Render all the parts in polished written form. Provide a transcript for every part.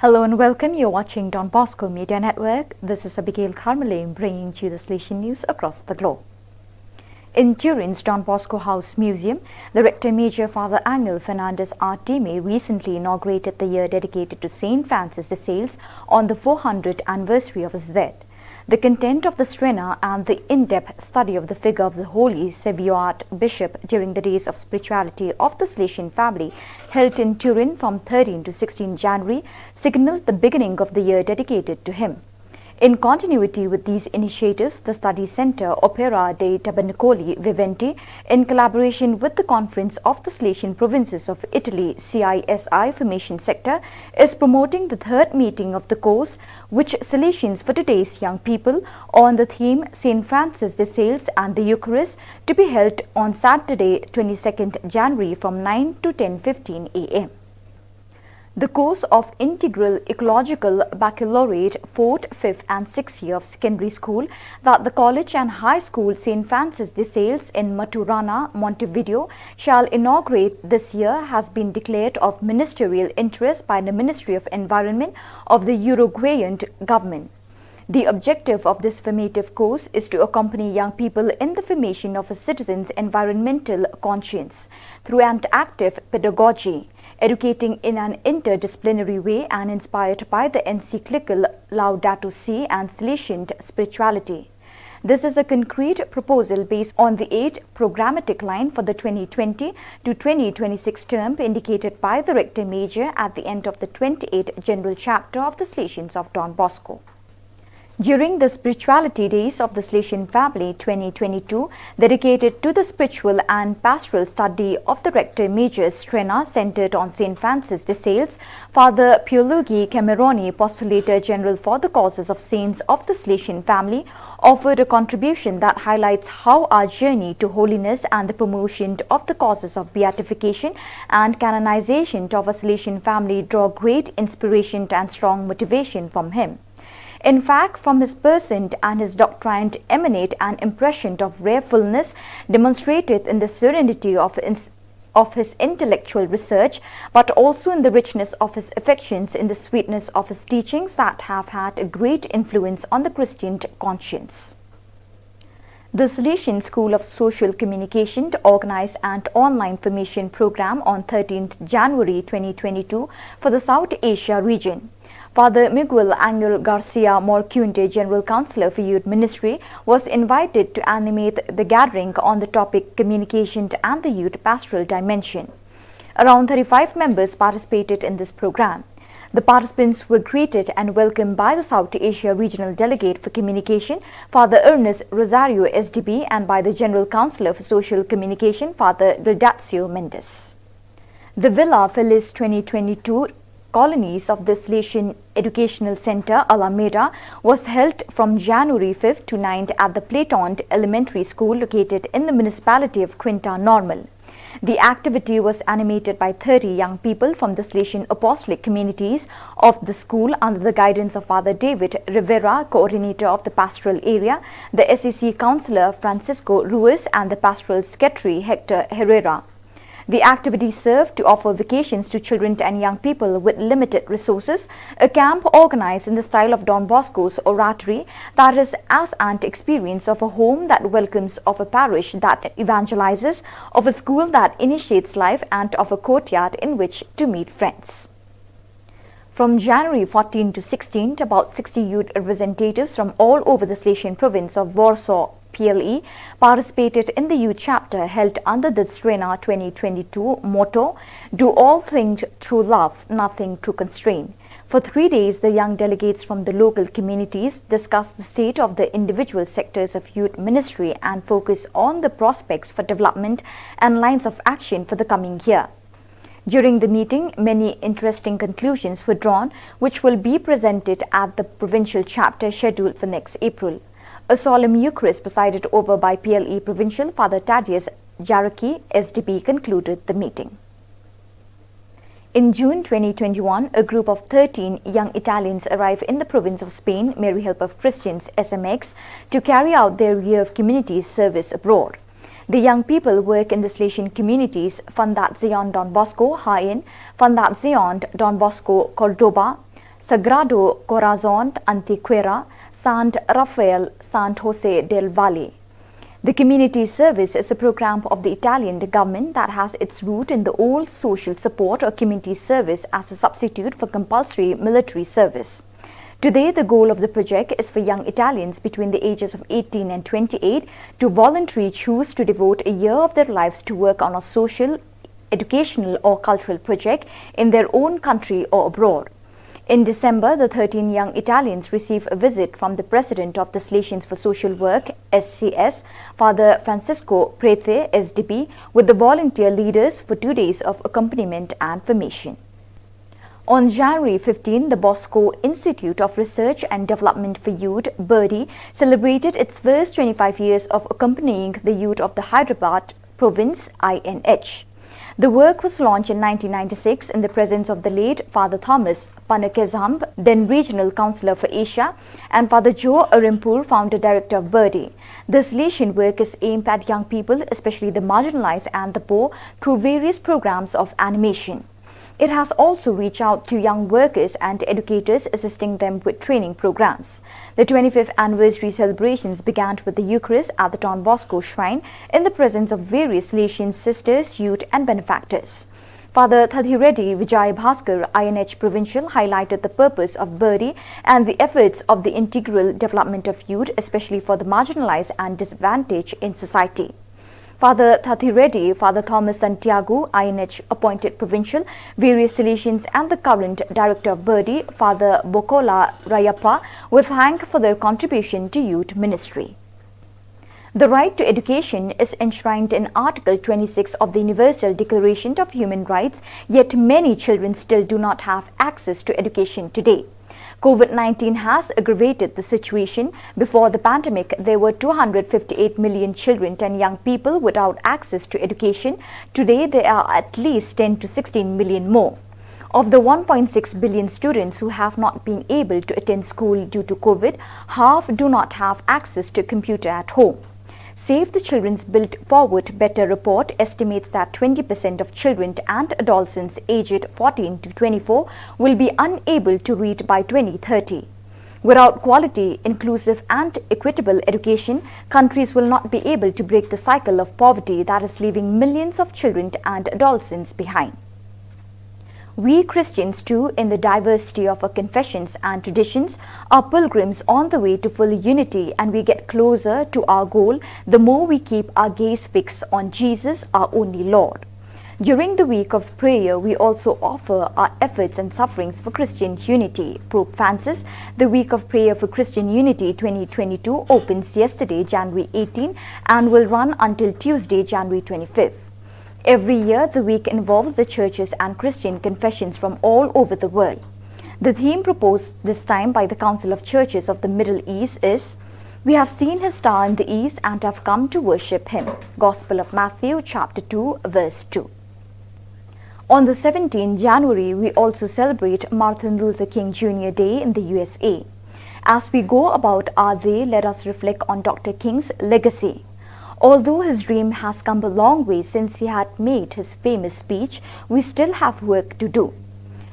Hello and welcome. You're watching Don Bosco Media Network. This is Abigail Carmelin bringing to you the Salesian news across the globe. In Turin's Don Bosco House Museum, the Rector Major Father Angel Fernandez Artime recently inaugurated the year dedicated to St. Francis de Sales on the 400th anniversary of his death. The content of the Strena and the in-depth study of the figure of the Holy Saviour Bishop during the Days of Spirituality of the Salesian family held in Turin from 13 to 16 January signaled the beginning of the year dedicated to him. In continuity with these initiatives, the Study Center Opera dei Tabernacoli Viventi, in collaboration with the Conference of the Salesian Provinces of Italy CISI Formation Sector, is promoting the third meeting of the course, which Salesians for Today's Young People, on the theme St. Francis de Sales and the Eucharist, to be held on Saturday 22nd January from 9 to 10:15 a.m. The course of Integral Ecological Baccalaureate 4th, 5th and 6th year of secondary school that the College and High School St. Francis de Sales in Maturana, Montevideo shall inaugurate this year has been declared of ministerial interest by the Ministry of Environment of the Uruguayan government. The objective of this formative course is to accompany young people in the formation of a citizen's environmental conscience through an active pedagogy, educating in an interdisciplinary way and inspired by the encyclical Laudato Si and Salesian spirituality. This is a concrete proposal based on the 8th programmatic line for the 2020 to 2026 term indicated by the Rector Major at the end of the 28th General Chapter of the Salesians of Don Bosco. During the Spirituality Days of the Salesian Family 2022, dedicated to the spiritual and pastoral study of the Rector Major's Strena centered on St. Francis de Sales, Father Pierluigi Cameroni, Postulator General for the Causes of Saints of the Salesian Family, offered a contribution that highlights how our journey to holiness and the promotion of the causes of beatification and canonization of a Salesian family draw great inspiration and strong motivation from him. In fact, from his person and his doctrine emanate an impression of rare fullness demonstrated in the serenity of his intellectual research, but also in the richness of his affections, in the sweetness of his teachings that have had a great influence on the Christian conscience. The Salesian School of Social Communication organized an online formation program on 13th January 2022 for the South Asia region. Father Miguel Angel Garcia Morcunde, General Councillor for Youth Ministry, was invited to animate the gathering on the topic Communication and the Youth Pastoral Dimension. Around 35 members participated in this program. The participants were greeted and welcomed by the South Asia Regional Delegate for Communication, Father Ernest Rosario SDB, and by the General Councillor for Social Communication, Father Gildacio Mendes. The Villa Feliz 2022 colonies of the Salesian Educational Center Alameda was held from January 5th to 9th at the Platon Elementary School located in the municipality of Quinta Normal. The activity was animated by 30 young people from the Salesian apostolic communities of the school under the guidance of Father David Rivera, coordinator of the pastoral area, the SEC councillor Francisco Ruiz, and the pastoral secretary Hector Herrera. The activity served to offer vacations to children and young people with limited resources, a camp organized in the style of Don Bosco's oratory that is as an experience of a home that welcomes, of a parish that evangelizes, of a school that initiates life, and of a courtyard in which to meet friends. From January 14 to 16, about 60 youth representatives from all over the Salesian province of Warsaw PLE participated in the youth chapter held under the Strena 2022 motto, "Do all things through love, nothing through constraint." For 3 days, the young delegates from the local communities discussed the state of the individual sectors of youth ministry and focused on the prospects for development and lines of action for the coming year. During the meeting, many interesting conclusions were drawn, which will be presented at the provincial chapter scheduled for next April. A solemn Eucharist presided over by PLE Provincial Father Thaddeus Jarocki, SDB, concluded the meeting. In June 2021, a group of 13 young Italians arrived in the province of Spain, Mary Help of Christians, SMX, to carry out their year of community service abroad. The young people work in the Salesian communities Fundación Don Bosco, Jaén, Fundación Don Bosco, Cordoba, Sagrado Corazon Antequera, Sant Rafael, Sant Jose del Valle. The community service is a program of the Italian government that has its root in the old social support or community service as a substitute for compulsory military service. Today, the goal of the project is for young Italians between the ages of 18 and 28 to voluntarily choose to devote a year of their lives to work on a social, educational or cultural project in their own country or abroad. In December, the 13 young Italians received a visit from the president of the Salesians for Social Work, SCS, Father Francisco Prete, SDB, with the volunteer leaders for 2 days of accompaniment and formation. On January 15, the Bosco Institute of Research and Development for Youth, BIRDI, celebrated its first 25 years of accompanying the youth of the Hyderabad province, INH. The work was launched in 1996 in the presence of the late Father Thomas Panakezamb, then Regional Councillor for Asia, and Father Joe Arimpur, Founder Director of BIRDI. The Salesian work is aimed at young people, especially the marginalized and the poor, through various programs of animation. It has also reached out to young workers and educators, assisting them with training programs. The 25th anniversary celebrations began with the Eucharist at the Don Bosco Shrine in the presence of various Salesian sisters, youth and benefactors. Father Thadhireddy Vijay Bhaskar, INH Provincial, highlighted the purpose of BIRDI and the efforts of the integral development of youth, especially for the marginalized and disadvantaged in society. Father Thadhireddy, Father Thomas Santiago, INH appointed provincial, various Salesians and the current director of BIRDI, Father Bokola Rayappa, were thanked for their contribution to youth ministry. The right to education is enshrined in Article 26 of the Universal Declaration of Human Rights, yet many children still do not have access to education today. COVID-19 has aggravated the situation. Before the pandemic, there were 258 million children and young people without access to education. Today, there are at least 10 to 16 million more. Of the 1.6 billion students who have not been able to attend school due to COVID, half do not have access to a computer at home. Save the Children's Built Forward Better report estimates that 20% of children and adolescents aged 14 to 24 will be unable to read by 2030. Without quality, inclusive and equitable education, countries will not be able to break the cycle of poverty that is leaving millions of children and adolescents behind. We Christians too, in the diversity of our confessions and traditions, are pilgrims on the way to full unity, and we get closer to our goal the more we keep our gaze fixed on Jesus, our only Lord. During the week of prayer, we also offer our efforts and sufferings for Christian unity. Pope Francis, the Week of Prayer for Christian Unity 2022 opens yesterday, January 18, and will run until Tuesday, January 25th. Every year, the week involves the churches and Christian confessions from all over the world. The theme proposed this time by the Council of Churches of the Middle East is, "We have seen His star in the East and have come to worship Him." Gospel of Matthew, chapter 2, verse 2. On the 17th January, we also celebrate Martin Luther King Jr. Day in the USA. As we go about our day, let us reflect on Dr. King's legacy. Although his dream has come a long way since he had made his famous speech, we still have work to do.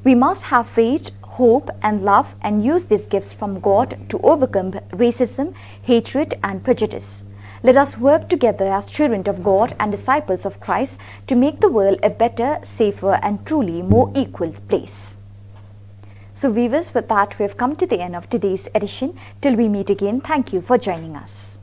We must have faith, hope and love and use these gifts from God to overcome racism, hatred and prejudice. Let us work together as children of God and disciples of Christ to make the world a better, safer and truly more equal place. So viewers, with that we have come to the end of today's edition. Till we meet again, thank you for joining us.